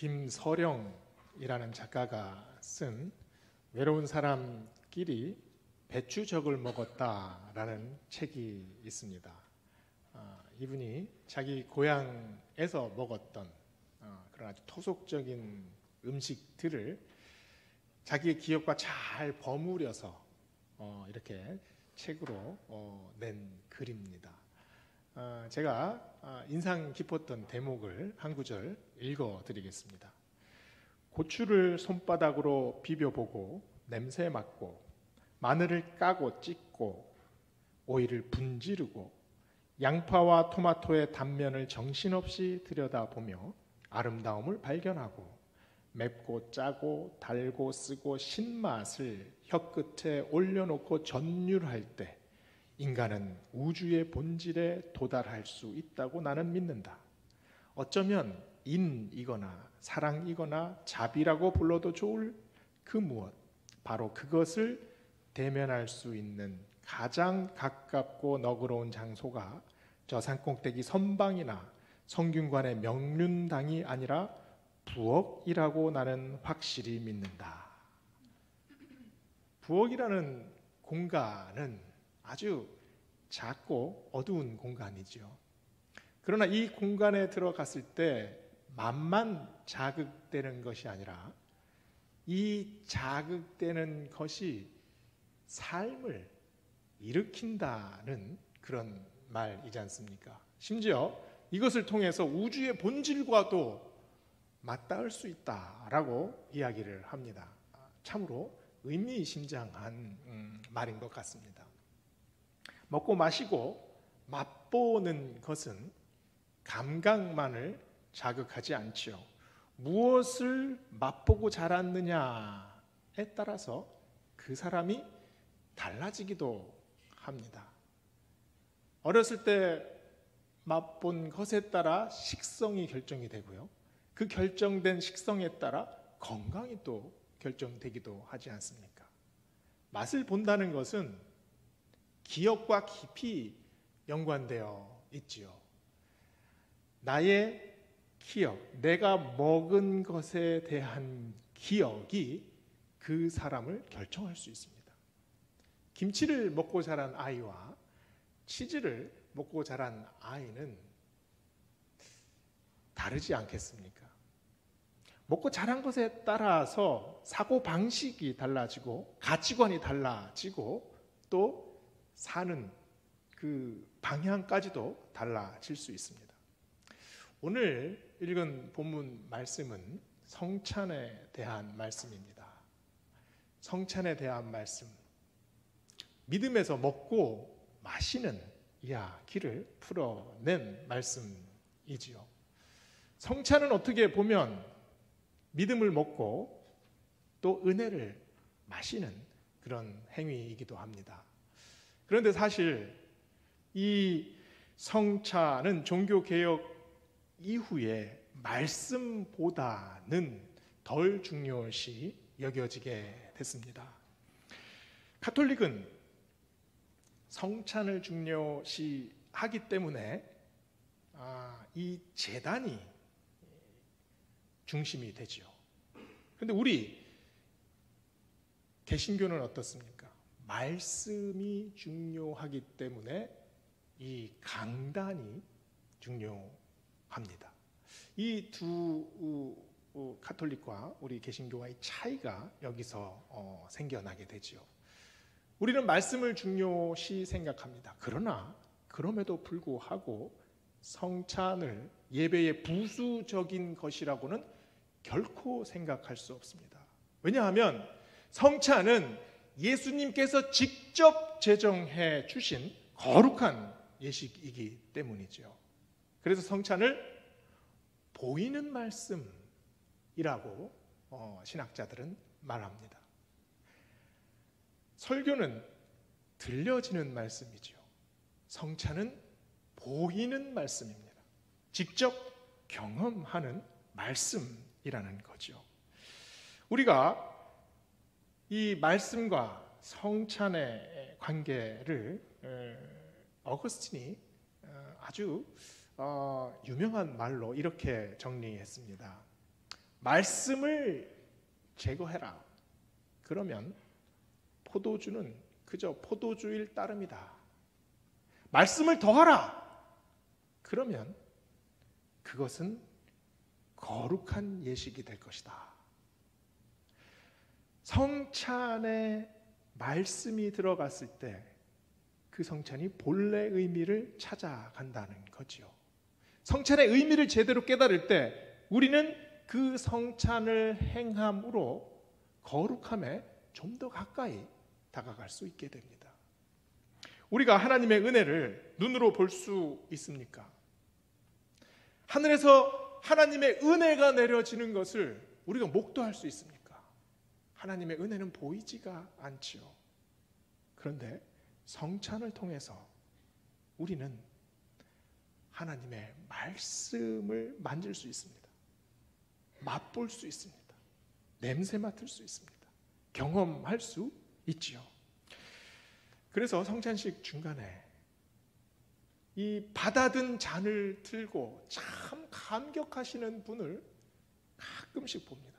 김서령이라는 작가가 쓴 외로운 사람끼리 배추적을 먹었다라는 책이 있습니다. 이분이 자기 고향에서 먹었던 그런 아주 토속적인 음식들을 자기의 기억과 잘 버무려서 이렇게 책으로 낸 글입니다. 제가 인상 깊었던 대목을 한 구절 읽어드리겠습니다. 고추를 손바닥으로 비벼보고 냄새 맡고 마늘을 까고 찢고 오이를 분지르고 양파와 토마토의 단면을 정신없이 들여다보며 아름다움을 발견하고 맵고 짜고 달고 쓰고 신맛을 혀끝에 올려놓고 전율할 때 인간은 우주의 본질에 도달할 수 있다고 나는 믿는다. 어쩌면 인이거나 사랑이거나 자비라고 불러도 좋을 그 무엇, 바로 그것을 대면할 수 있는 가장 가깝고 너그러운 장소가 저 산꼭대기 선방이나 성균관의 명륜당이 아니라 부엌이라고 나는 확실히 믿는다. 부엌이라는 공간은 아주 작고 어두운 공간이죠. 그러나 이 공간에 들어갔을 때 맘만 자극되는 것이 아니라 이 자극되는 것이 삶을 일으킨다는 그런 말이지 않습니까? 심지어 이것을 통해서 우주의 본질과도 맞닿을 수 있다라고 이야기를 합니다. 참으로 의미심장한 말인 것 같습니다. 먹고 마시고 맛보는 것은 감각만을 자극하지 않지요. 무엇을 맛보고 자랐느냐에 따라서 그 사람이 달라지기도 합니다. 어렸을 때 맛본 것에 따라 식성이 결정이 되고요. 그 결정된 식성에 따라 건강이 또 결정되기도 하지 않습니까? 맛을 본다는 것은 기억과 깊이 연관되어 있지요. 나의 기억, 내가 먹은 것에 대한 기억이 그 사람을 결정할 수 있습니다. 김치를 먹고 자란 아이와 치즈를 먹고 자란 아이는 다르지 않겠습니까? 먹고 자란 것에 따라서 사고방식이 달라지고 가치관이 달라지고 또 사는 그 방향까지도 달라질 수 있습니다. 오늘 읽은 본문 말씀은 성찬에 대한 말씀입니다. 성찬에 대한 말씀, 믿음에서 먹고 마시는 이야기를 풀어낸 말씀이지요. 성찬은 어떻게 보면 믿음을 먹고 또 은혜를 마시는 그런 행위이기도 합니다. 그런데 사실 이 성찬은 종교개혁 이후에 말씀보다는 덜 중요시 여겨지게 됐습니다. 가톨릭은 성찬을 중요시하기 때문에 이 제단이 중심이 되죠. 그런데 우리 개신교는 어떻습니까? 말씀이 중요하기 때문에 이 강단이 중요합니다. 이 두 가톨릭과 우리 개신교와의 차이가 여기서 생겨나게 되죠. 우리는 말씀을 중요시 생각합니다. 그러나 그럼에도 불구하고 성찬을 예배의 부수적인 것이라고는 결코 생각할 수 없습니다. 왜냐하면 성찬은 예수님께서 직접 제정해 주신 거룩한 예식이기 때문이죠. 그래서 성찬을 보이는 말씀이라고 신학자들은 말합니다. 설교는 들려지는 말씀이죠. 성찬은 보이는 말씀입니다. 직접 경험하는 말씀이라는 거죠. 우리가 이 말씀과 성찬의 관계를 어거스틴이 아주 유명한 말로 이렇게 정리했습니다. 말씀을 제거해라. 그러면 포도주는 그저 포도주일 따름이다. 말씀을 더하라. 그러면 그것은 거룩한 예식이 될 것이다. 성찬에 말씀이 들어갔을 때 그 성찬이 본래 의미를 찾아간다는 거지요. 성찬의 의미를 제대로 깨달을 때 우리는 그 성찬을 행함으로 거룩함에 좀 더 가까이 다가갈 수 있게 됩니다. 우리가 하나님의 은혜를 눈으로 볼 수 있습니까? 하늘에서 하나님의 은혜가 내려지는 것을 우리가 목도할 수 있습니까? 하나님의 은혜는 보이지가 않지요. 그런데 성찬을 통해서 우리는 하나님의 말씀을 만질 수 있습니다. 맛볼 수 있습니다. 냄새 맡을 수 있습니다. 경험할 수 있지요. 그래서 성찬식 중간에 이 받아든 잔을 들고 참 감격하시는 분을 가끔씩 봅니다.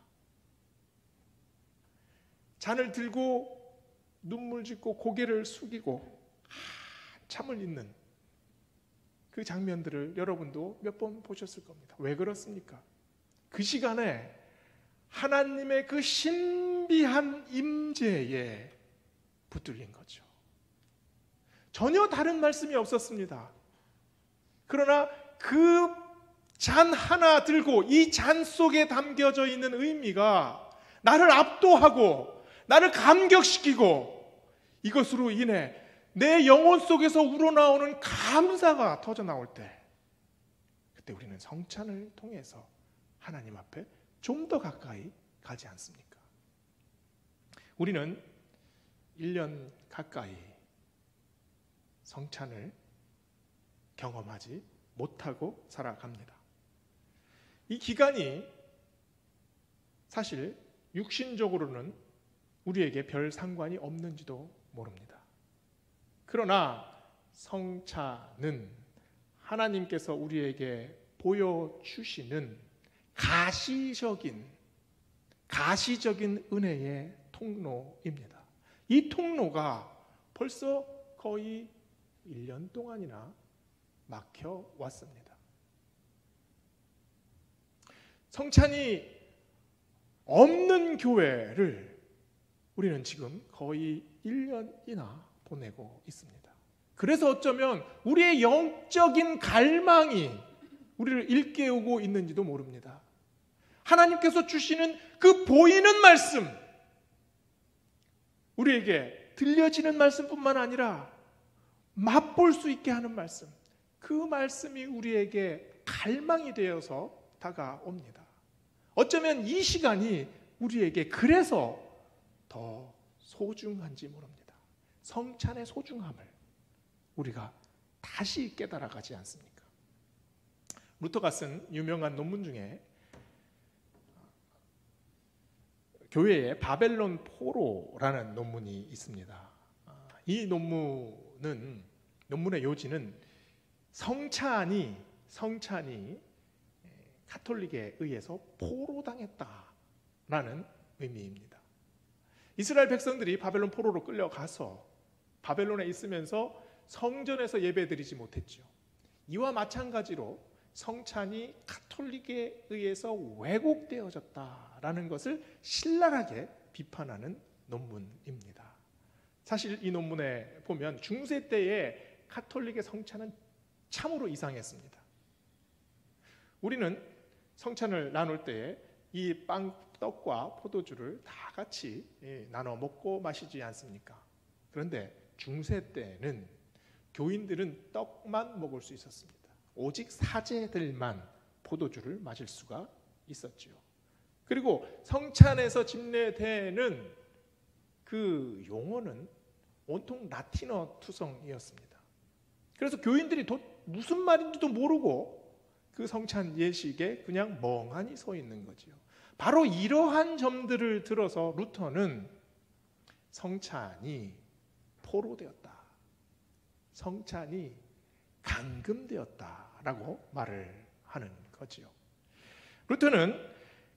잔을 들고 눈물 짓고 고개를 숙이고 한참을 있는 그 장면들을 여러분도 몇 번 보셨을 겁니다. 왜 그렇습니까? 그 시간에 하나님의 그 신비한 임재에 붙들린 거죠. 전혀 다른 말씀이 없었습니다. 그러나 그 잔 하나 들고 이 잔 속에 담겨져 있는 의미가 나를 압도하고 나를 감격시키고 이것으로 인해 내 영혼 속에서 우러나오는 감사가 터져 나올 때 그때 우리는 성찬을 통해서 하나님 앞에 좀 더 가까이 가지 않습니까? 우리는 1년 가까이 성찬을 경험하지 못하고 살아갑니다. 이 기간이 사실 육신적으로는 우리에게 별 상관이 없는지도 모릅니다. 그러나 성찬은 하나님께서 우리에게 보여주시는 가시적인 은혜의 통로입니다. 이 통로가 벌써 거의 1년 동안이나 막혀 왔습니다. 성찬이 없는 교회를 우리는 지금 거의 1년이나 보내고 있습니다. 그래서 어쩌면 우리의 영적인 갈망이 우리를 일깨우고 있는지도 모릅니다. 하나님께서 주시는 그 보이는 말씀, 우리에게 들려지는 말씀뿐만 아니라 맛볼 수 있게 하는 말씀, 그 말씀이 우리에게 갈망이 되어서 다가옵니다. 어쩌면 이 시간이 우리에게 그래서 더 소중한지 모릅니다. 성찬의 소중함을 우리가 다시 깨달아가지 않습니까? 루터가 쓴 유명한 논문 중에 교회의 바벨론 포로라는 논문이 있습니다. 이 논문의 요지는 성찬이 가톨릭에 의해서 포로당했다라는 의미입니다. 이스라엘 백성들이 바벨론 포로로 끌려가서 바벨론에 있으면서 성전에서 예배드리지 못했죠. 이와 마찬가지로 성찬이 가톨릭에 의해서 왜곡되어졌다라는 것을 신랄하게 비판하는 논문입니다. 사실 이 논문에 보면 중세 때의 가톨릭의 성찬은 참으로 이상했습니다. 우리는 성찬을 나눌 때에 이 떡과 포도주를 다 같이 나눠 먹고 마시지 않습니까? 그런데 중세 때는 교인들은 떡만 먹을 수 있었습니다. 오직 사제들만 포도주를 마실 수가 있었죠. 그리고 성찬에서 집례되는 그 용어는 온통 라틴어 투성이었습니다. 그래서 교인들이 무슨 말인지도 모르고 그 성찬 예식에 그냥 멍하니 서 있는 거지요. 바로 이러한 점들을 들어서 루터는 성찬이 포로되었다, 성찬이 감금되었다라고 말을 하는 거지요. 루터는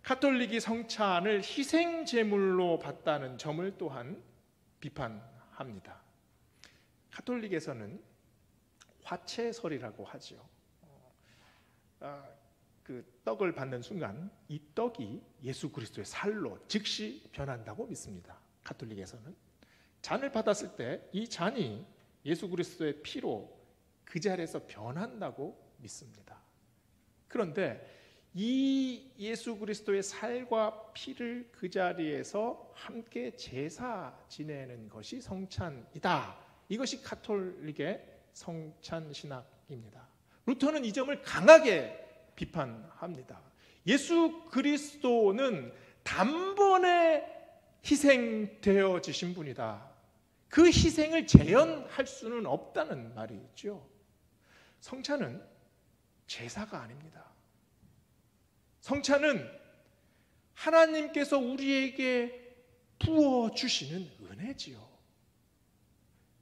가톨릭이 성찬을 희생 제물로 봤다는 점을 또한 비판합니다. 가톨릭에서는 화채설이라고 하죠. 그 떡을 받는 순간 이 떡이 예수 그리스도의 살로 즉시 변한다고 믿습니다. 가톨릭에서는 잔을 받았을 때 이 잔이 예수 그리스도의 피로 그 자리에서 변한다고 믿습니다. 그런데 이 예수 그리스도의 살과 피를 그 자리에서 함께 제사 지내는 것이 성찬이다. 이것이 가톨릭의 성찬 신학입니다. 루터는 이 점을 강하게 비판합니다. 예수 그리스도는 단번에 희생되어지신 분이다. 그 희생을 재현할 수는 없다는 말이죠. 성찬은 제사가 아닙니다. 성찬은 하나님께서 우리에게 부어주시는 은혜지요.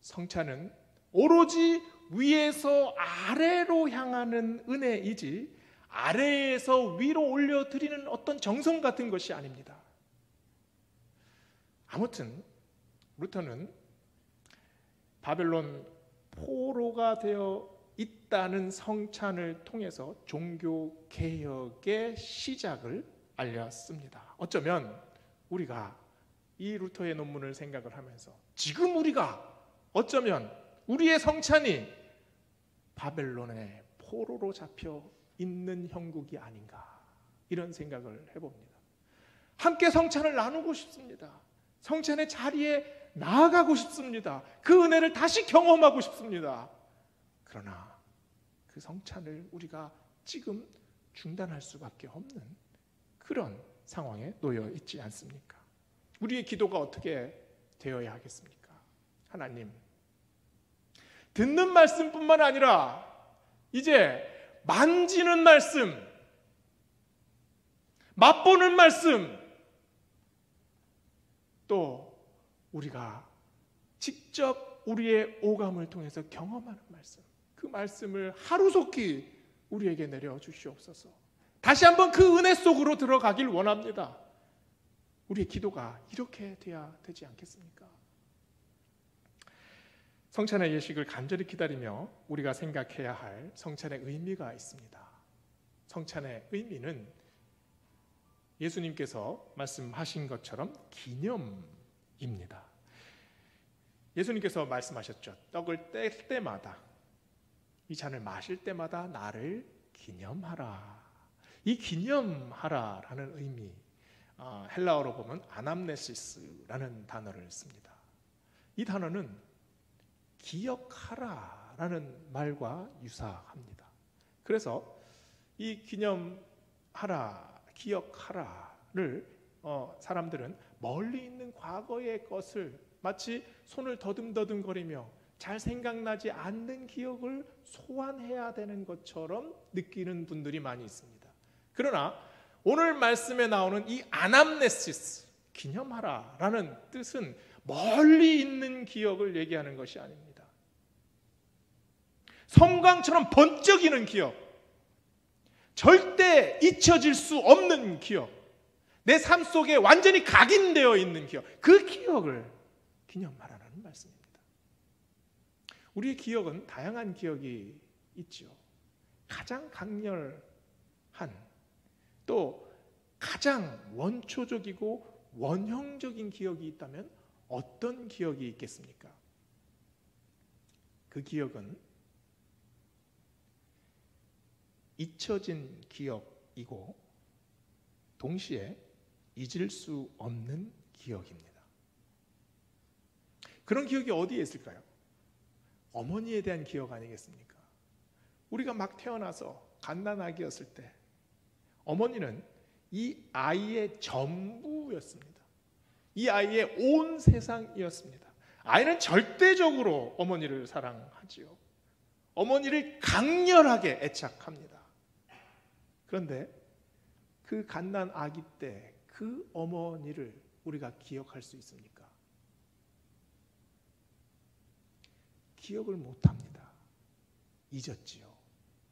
성찬은 오로지 위에서 아래로 향하는 은혜이지 아래에서 위로 올려드리는 어떤 정성 같은 것이 아닙니다. 아무튼 루터는 바벨론 포로가 되어 있다는 성찬을 통해서 종교개혁의 시작을 알렸습니다. 어쩌면 우리가 이 루터의 논문을 생각을 하면서 지금 우리가 어쩌면 우리의 성찬이 바벨론의 포로로 잡혀 있는 형국이 아닌가 이런 생각을 해봅니다. 함께 성찬을 나누고 싶습니다. 성찬의 자리에 나아가고 싶습니다. 그 은혜를 다시 경험하고 싶습니다. 그러나 그 성찬을 우리가 지금 중단할 수밖에 없는 그런 상황에 놓여 있지 않습니까? 우리의 기도가 어떻게 되어야 하겠습니까? 하나님, 듣는 말씀뿐만 아니라 이제 만지는 말씀, 맛보는 말씀, 또 우리가 직접 우리의 오감을 통해서 경험하는 말씀, 그 말씀을 하루속히 우리에게 내려주시옵소서. 다시 한번 그 은혜 속으로 들어가길 원합니다. 우리의 기도가 이렇게 돼야 되지 않겠습니까? 성찬의 예식을 간절히 기다리며 우리가 생각해야 할 성찬의 의미가 있습니다. 성찬의 의미는 예수님께서 말씀하신 것처럼 기념입니다. 예수님께서 말씀하셨죠. 떡을 뗄 때마다, 이 잔을 마실 때마다 나를 기념하라. 이 기념하라라는 의미, 헬라어로 보면 아남네시스라는 단어를 씁니다. 이 단어는 기억하라라는 말과 유사합니다. 그래서 이 기념하라, 기억하라를 사람들은 멀리 있는 과거의 것을 마치 손을 더듬더듬거리며 잘 생각나지 않는 기억을 소환해야 되는 것처럼 느끼는 분들이 많이 있습니다. 그러나 오늘 말씀에 나오는 이 아남네시스, 기념하라라는 뜻은 멀리 있는 기억을 얘기하는 것이 아닙니다. 섬광처럼 번쩍이는 기억, 절대 잊혀질 수 없는 기억, 내 삶 속에 완전히 각인되어 있는 기억, 그 기억을 기념하라는 말씀입니다. 우리의 기억은 다양한 기억이 있죠. 가장 강렬한, 또 가장 원초적이고 원형적인 기억이 있다면 어떤 기억이 있겠습니까? 그 기억은 잊혀진 기억이고 동시에 잊을 수 없는 기억입니다. 그런 기억이 어디에 있을까요? 어머니에 대한 기억 아니겠습니까? 우리가 막 태어나서 갓난아기였을 때 어머니는 이 아이의 전부였습니다. 이 아이의 온 세상이었습니다. 아이는 절대적으로 어머니를 사랑하지요. 어머니를 강렬하게 애착합니다. 그런데 그 갓난 아기 때 그 어머니를 우리가 기억할 수 있습니까? 기억을 못합니다. 잊었지요.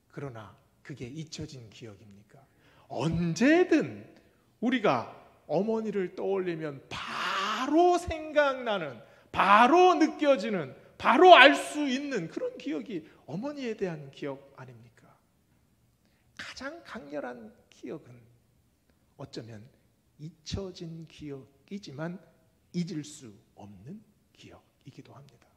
그러나 그게 잊혀진 기억입니까? 언제든 우리가 어머니를 떠올리면 바로 생각나는, 바로 느껴지는, 바로 알 수 있는 그런 기억이 어머니에 대한 기억 아닙니까? 가장 강렬한 기억은 어쩌면 잊혀진 기억이지만 잊을 수 없는 기억이기도 합니다.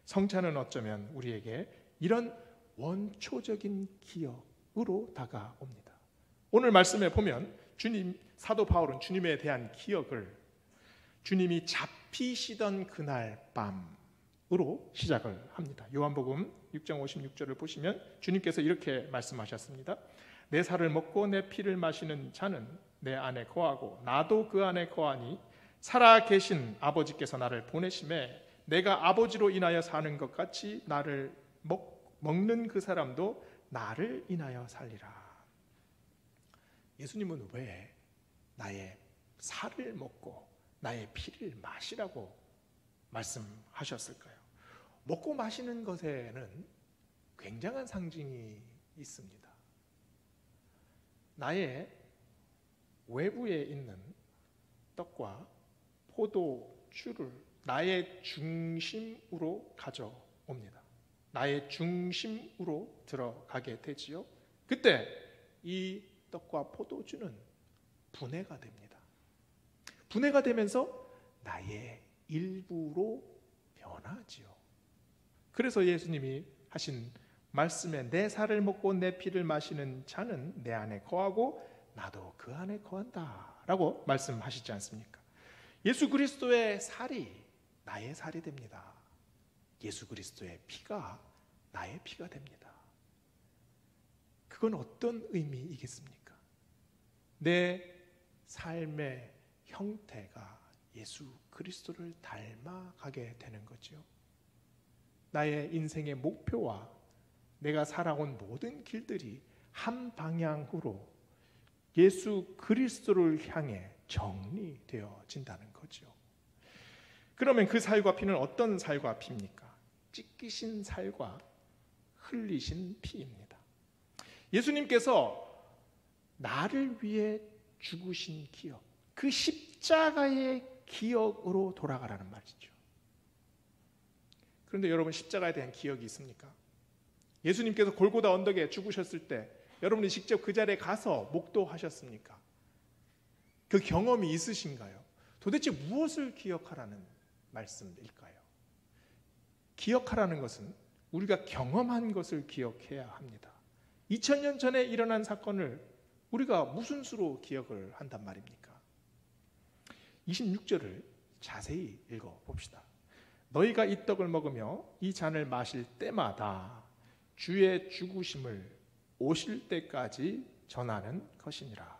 성찬은 어쩌면 우리에게 이런 원초적인 기억으로 다가옵니다. 오늘 말씀에 보면 사도 바울은 주님에 대한 기억을 주님이 잡히시던 그날 밤으로 시작을 합니다. 요한복음 6장 56절을 보시면 주님께서 이렇게 말씀하셨습니다. 내 살을 먹고 내 피를 마시는 자는 내 안에 거하고 나도 그 안에 거하니 살아계신 아버지께서 나를 보내심에 내가 아버지로 인하여 사는 것 같이 나를 먹는 그 사람도 나를 인하여 살리라. 예수님은 왜 나의 살을 먹고 나의 피를 마시라고 말씀하셨을까요? 먹고 마시는 것에는 굉장한 상징이 있습니다. 나의 외부에 있는 떡과 포도주를 나의 중심으로 가져옵니다. 나의 중심으로 들어가게 되지요. 그때 이 떡과 포도주는 분해가 됩니다. 분해가 되면서 나의 일부로 변하지요. 그래서 예수님이 하신 말씀에 내 살을 먹고 내 피를 마시는 자는 내 안에 거하고 나도 그 안에 거한다 라고 말씀하시지 않습니까? 예수 그리스도의 살이 나의 살이 됩니다. 예수 그리스도의 피가 나의 피가 됩니다. 그건 어떤 의미이겠습니까? 내 삶의 형태가 예수 그리스도를 닮아가게 되는 거죠. 나의 인생의 목표와 내가 살아온 모든 길들이 한 방향으로 예수 그리스도를 향해 정리되어진다는 거죠. 그러면 그 살과 피는 어떤 살과 피입니까? 찢기신 살과 흘리신 피입니다. 예수님께서 나를 위해 죽으신 기억, 그 십자가의 기억으로 돌아가라는 말이죠. 그런데 여러분, 십자가에 대한 기억이 있습니까? 예수님께서 골고다 언덕에 죽으셨을 때 여러분이 직접 그 자리에 가서 목도하셨습니까? 그 경험이 있으신가요? 도대체 무엇을 기억하라는 말씀일까요? 기억하라는 것은 우리가 경험한 것을 기억해야 합니다. 2000년 전에 일어난 사건을 우리가 무슨 수로 기억을 한단 말입니까? 26절을 자세히 읽어봅시다. 너희가 이 떡을 먹으며 이 잔을 마실 때마다 주의 죽으심을 오실 때까지 전하는 것이니라.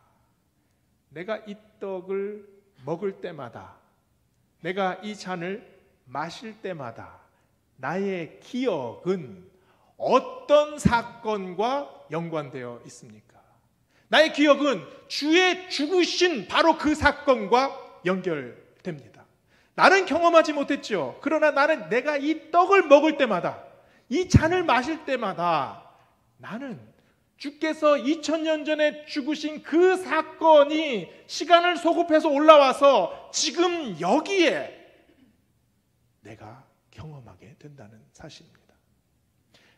내가 이 떡을 먹을 때마다, 내가 이 잔을 마실 때마다 나의 기억은 어떤 사건과 연관되어 있습니까? 나의 기억은 주의 죽으신 바로 그 사건과 연결됩니다. 나는 경험하지 못했죠. 그러나 나는 내가 이 떡을 먹을 때마다, 이 잔을 마실 때마다 나는 주께서 2000년 전에 죽으신 그 사건이 시간을 소급해서 올라와서 지금 여기에 내가 경험하게 된다는 사실입니다.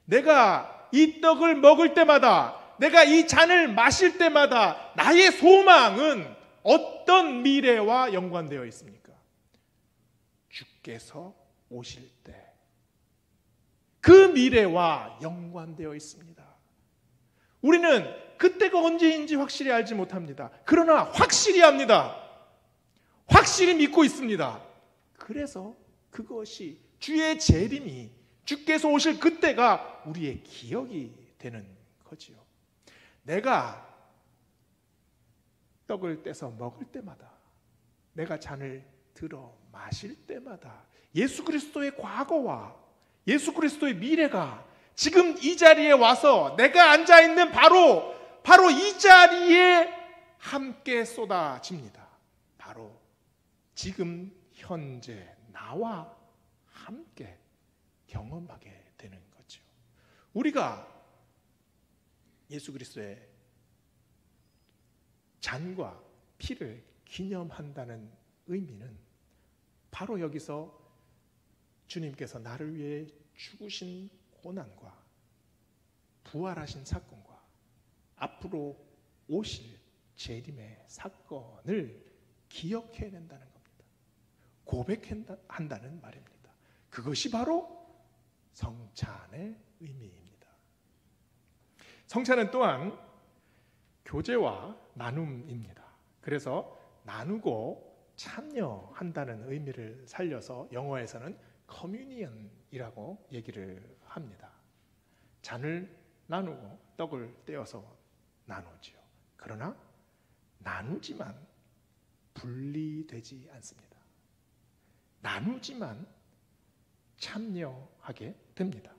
내가 이 떡을 먹을 때마다, 내가 이 잔을 마실 때마다 나의 소망은 어떤 미래와 연관되어 있습니까? 주께서 오실 때 그 미래와 연관되어 있습니다. 우리는 그때가 언제인지 확실히 알지 못합니다. 그러나 확실히 압니다. 확실히 믿고 있습니다. 그래서 그것이 주의 재림이, 주께서 오실 그때가 우리의 기억이 되는 거지요. 내가 떡을 떼서 먹을 때마다, 내가 잔을 들어 마실 때마다 예수 그리스도의 과거와 예수 그리스도의 미래가 지금 이 자리에 와서 내가 앉아있는 바로 이 자리에 함께 쏟아집니다. 바로 지금 현재 나와 함께 경험하게 되는 거죠. 우리가 예수 그리스도의 잔과 피를 기념한다는 의미는 바로 여기서 주님께서 나를 위해 죽으신 고난과 부활하신 사건과 앞으로 오실 재림의 사건을 기억해낸다는 겁니다. 고백한다는 말입니다. 그것이 바로 성찬의 의미입니다. 성찬은 또한 교제와 나눔입니다. 그래서 나누고 참여한다는 의미를 살려서 영어에서는 커뮤니언이라고 얘기를 합니다. 잔을 나누고 떡을 떼어서 나누지요. 그러나 나누지만 분리되지 않습니다. 나누지만 참여하게 됩니다.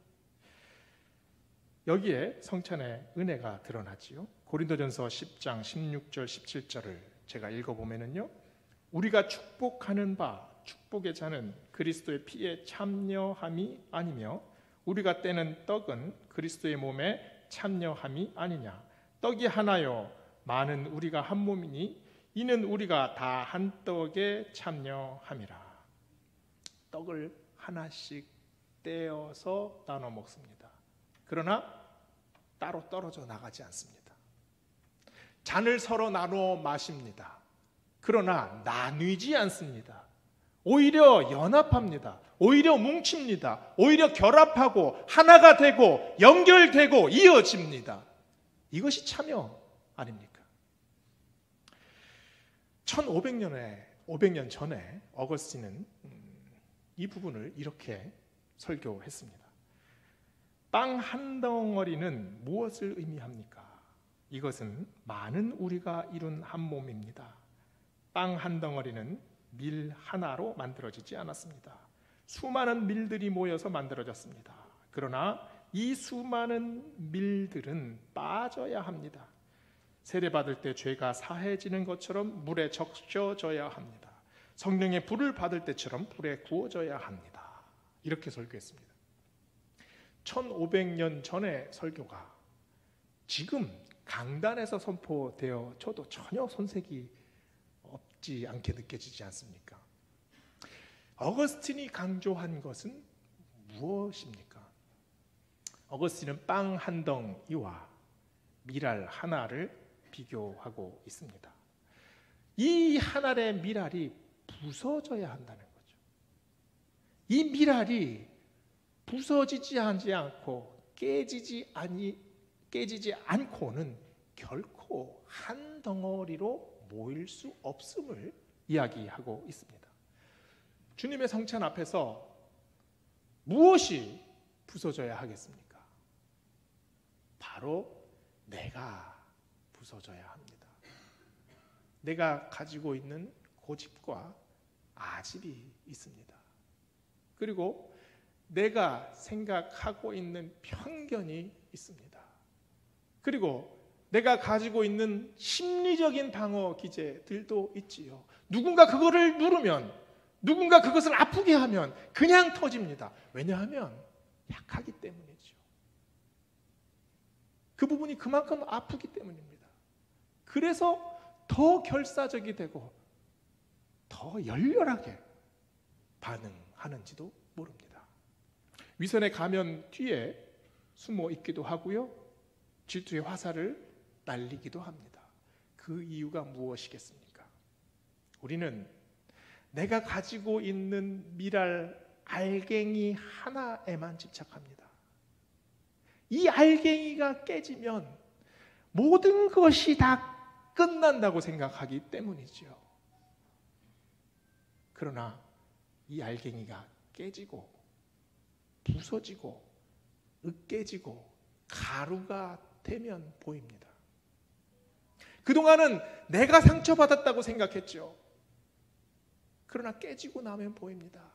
여기에 성찬의 은혜가 드러나지요. 고린도전서 10장 16절 17절을 제가 읽어보면요, 우리가 축복하는 바 축복의 잔은 그리스도의 피에 참여함이 아니며 우리가 떼는 떡은 그리스도의 몸에 참여함이 아니냐. 떡이 하나요 많은 우리가 한 몸이니 이는 우리가 다 한 떡에 참여함이라. 떡을 하나씩 떼어서 나눠 먹습니다. 그러나 따로 떨어져 나가지 않습니다. 잔을 서로 나눠 마십니다. 그러나 나뉘지 않습니다. 오히려 연합합니다. 오히려 뭉칩니다. 오히려 결합하고 하나가 되고 연결되고 이어집니다. 이것이 참여 아닙니까? 1500년 전에 어거스틴은 이 부분을 이렇게 설교했습니다. 빵 한 덩어리는 무엇을 의미합니까? 이것은 많은 우리가 이룬 한 몸입니다. 빵 한 덩어리는 밀 하나로 만들어지지 않았습니다. 수많은 밀들이 모여서 만들어졌습니다. 그러나 이 수많은 밀들은 빠져야 합니다. 세례받을 때 죄가 사해지는 것처럼 물에 적셔져야 합니다. 성령의 불을 받을 때처럼 불에 구워져야 합니다. 이렇게 설교했습니다. 1500년 전의 설교가 지금 강단에서 선포되어져도 전혀 손색이 없지 않게 느껴지지 않습니까? 어거스틴이 강조한 것은 무엇입니까? 어거스틴은 빵 한 덩이와 밀알 하나를 비교하고 있습니다. 이 한 알의 밀알이 부서져야 한다는 거죠. 이 밀알이 부서지지 않고 깨지지 않고는 결코 한 덩어리로 모일 수 없음을 이야기하고 있습니다. 주님의 성찬 앞에서 무엇이 부서져야 하겠습니까? 바로 내가 부서져야 합니다. 내가 가지고 있는 고집과 아집이 있습니다. 그리고 내가 생각하고 있는 편견이 있습니다. 그리고 내가 가지고 있는 심리적인 방어 기제들도 있지요. 누군가 그거를 누르면, 누군가 그것을 아프게 하면 그냥 터집니다. 왜냐하면 약하기 때문이죠. 그 부분이 그만큼 아프기 때문입니다. 그래서 더 결사적이 되고 더 열렬하게 반응하는지도 모릅니다. 위선의 가면 뒤에 숨어 있기도 하고요, 질투의 화살을 날리기도 합니다. 그 이유가 무엇이겠습니까? 우리는 내가 가지고 있는 밀알 알갱이 하나에만 집착합니다. 이 알갱이가 깨지면 모든 것이 다 끝난다고 생각하기 때문이죠. 그러나 이 알갱이가 깨지고 부서지고 으깨지고 가루가 되면 보입니다. 그동안은 내가 상처받았다고 생각했죠. 그러나 깨지고 나면 보입니다.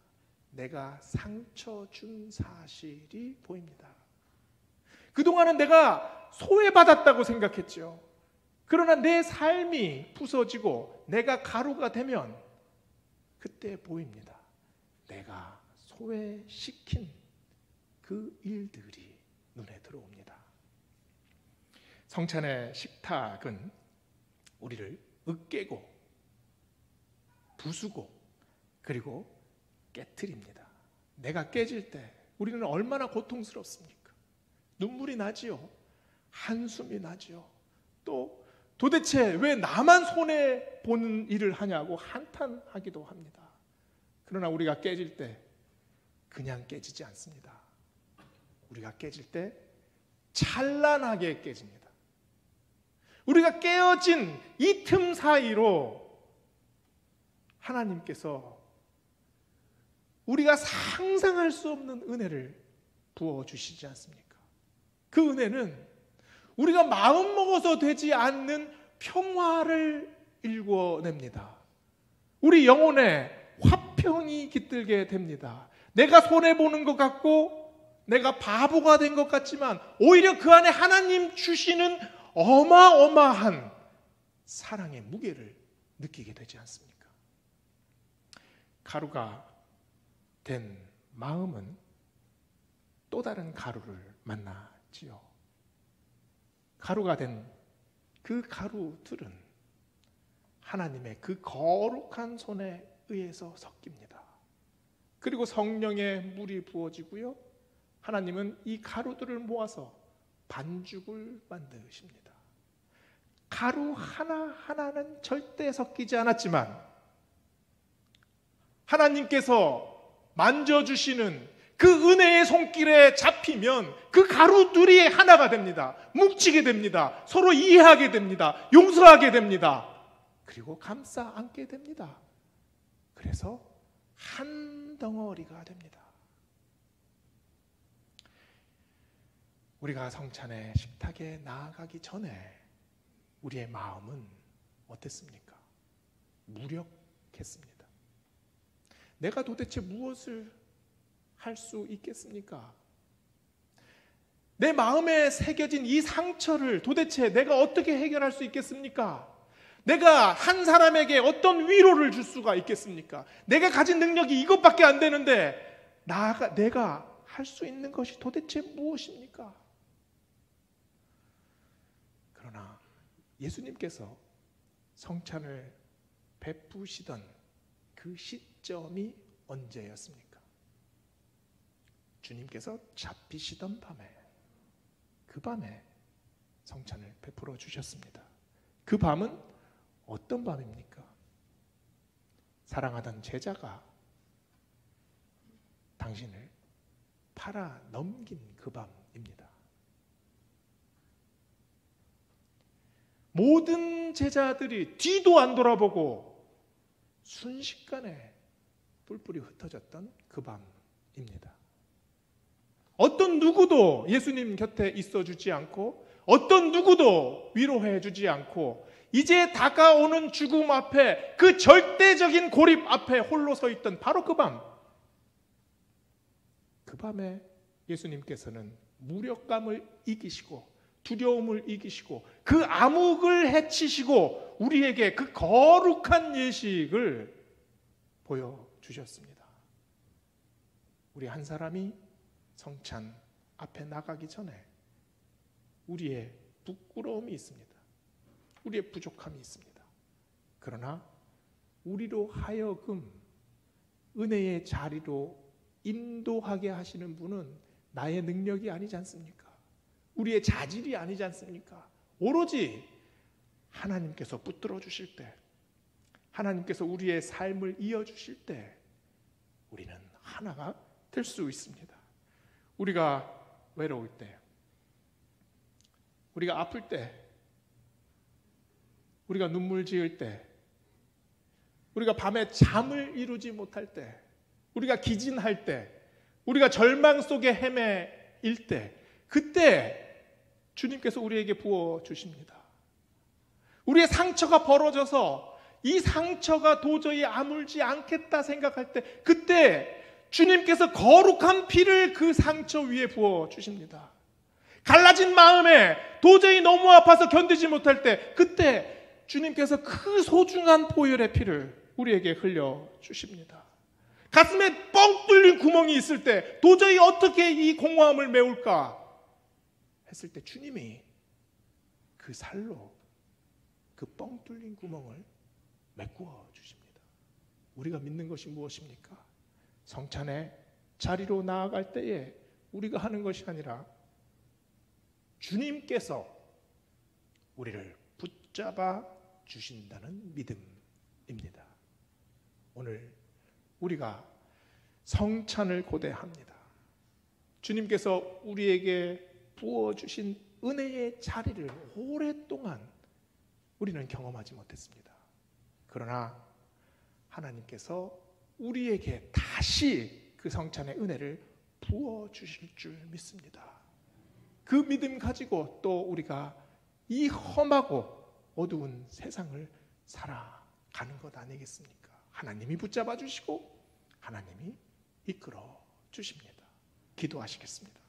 내가 상처 준 사실이 보입니다. 그동안은 내가 소외받았다고 생각했죠. 그러나 내 삶이 부서지고 내가 가루가 되면 그때 보입니다. 내가 소외시킨 그 일들이 눈에 들어옵니다. 성찬의 식탁은 우리를 으깨고 부수고 그리고 깨트립니다. 내가 깨질 때 우리는 얼마나 고통스럽습니까? 눈물이 나지요. 한숨이 나지요. 또 도대체 왜 나만 손해보는 일을 하냐고 한탄하기도 합니다. 그러나 우리가 깨질 때 그냥 깨지지 않습니다. 우리가 깨질 때 찬란하게 깨집니다. 우리가 깨어진 이 틈 사이로 하나님께서 우리가 상상할 수 없는 은혜를 부어주시지 않습니까? 그 은혜는 우리가 마음먹어서 되지 않는 평화를 일궈냅니다. 우리 영혼에 화평이 깃들게 됩니다. 내가 손해보는 것 같고 내가 바보가 된 것 같지만 오히려 그 안에 하나님 주시는 어마어마한 사랑의 무게를 느끼게 되지 않습니까? 가루가 된 마음은 또 다른 가루를 만나지요. 가루가 된 그 가루들은 하나님의 그 거룩한 손에 의해서 섞입니다. 그리고 성령의 물이 부어지고요. 하나님은 이 가루들을 모아서 반죽을 만드십니다. 가루 하나하나는 절대 섞이지 않았지만 하나님께서 만져주시는 그 은혜의 손길에 잡히면 그 가루들이 하나가 됩니다. 뭉치게 됩니다. 서로 이해하게 됩니다. 용서하게 됩니다. 그리고 감싸 안게 됩니다. 그래서 한 덩어리가 됩니다. 우리가 성찬의 식탁에 나아가기 전에 우리의 마음은 어땠습니까? 무력했습니다. 내가 도대체 무엇을 할 수 있겠습니까? 내 마음에 새겨진 이 상처를 도대체 내가 어떻게 해결할 수 있겠습니까? 내가 한 사람에게 어떤 위로를 줄 수가 있겠습니까? 내가 가진 능력이 이것밖에 안 되는데 내가 할 수 있는 것이 도대체 무엇입니까? 그러나 예수님께서 성찬을 베푸시던 그 시점이 언제였습니까? 주님께서 잡히시던 밤에, 그 밤에 성찬을 베풀어 주셨습니다. 그 밤은 어떤 밤입니까? 사랑하던 제자가 당신을 팔아 넘긴 그 밤입니다. 모든 제자들이 뒤도 안 돌아보고 순식간에 뿔뿔이 흩어졌던 그 밤입니다. 어떤 누구도 예수님 곁에 있어주지 않고 어떤 누구도 위로해 주지 않고 이제 다가오는 죽음 앞에 그 절대적인 고립 앞에 홀로 서 있던 바로 그 밤. 그 밤에 예수님께서는 무력감을 이기시고 두려움을 이기시고 그 암흑을 해치시고 우리에게 그 거룩한 예식을 보여주셨습니다. 우리 한 사람이 성찬 앞에 나가기 전에 우리의 부끄러움이 있습니다. 우리의 부족함이 있습니다. 그러나 우리로 하여금 은혜의 자리로 인도하게 하시는 분은 나의 능력이 아니지 않습니까? 우리의 자질이 아니지 않습니까? 오로지 하나님께서 붙들어 주실 때, 하나님께서 우리의 삶을 이어주실 때 우리는 하나가 될 수 있습니다. 우리가 외로울 때, 우리가 아플 때, 우리가 눈물 지을 때, 우리가 밤에 잠을 이루지 못할 때, 우리가 기진할 때, 우리가 절망 속에 헤매일 때, 그때 주님께서 우리에게 부어주십니다. 우리의 상처가 벌어져서 이 상처가 도저히 아물지 않겠다 생각할 때 그때 주님께서 거룩한 피를 그 상처 위에 부어주십니다. 갈라진 마음에 도저히 너무 아파서 견디지 못할 때 그때 주님께서 그 소중한 보혈의 피를 우리에게 흘려주십니다. 가슴에 뻥 뚫린 구멍이 있을 때 도저히 어떻게 이 공허함을 메울까 했을 때 주님이 그 살로 그 뻥 뚫린 구멍을 메꾸어 주십니다. 우리가 믿는 것이 무엇입니까? 성찬의 자리로 나아갈 때에 우리가 하는 것이 아니라 주님께서 우리를 붙잡아 주신다는 믿음입니다. 오늘 우리가 성찬을 고대합니다. 주님께서 우리에게 부어주신 은혜의 자리를 오랫동안 우리는 경험하지 못했습니다. 그러나 하나님께서 우리에게 다시 그 성찬의 은혜를 부어주실 줄 믿습니다. 그 믿음 가지고 또 우리가 이 험하고 어두운 세상을 살아가는 것 아니겠습니까? 하나님이 붙잡아 주시고 하나님이 이끌어 주십니다. 기도하시겠습니다.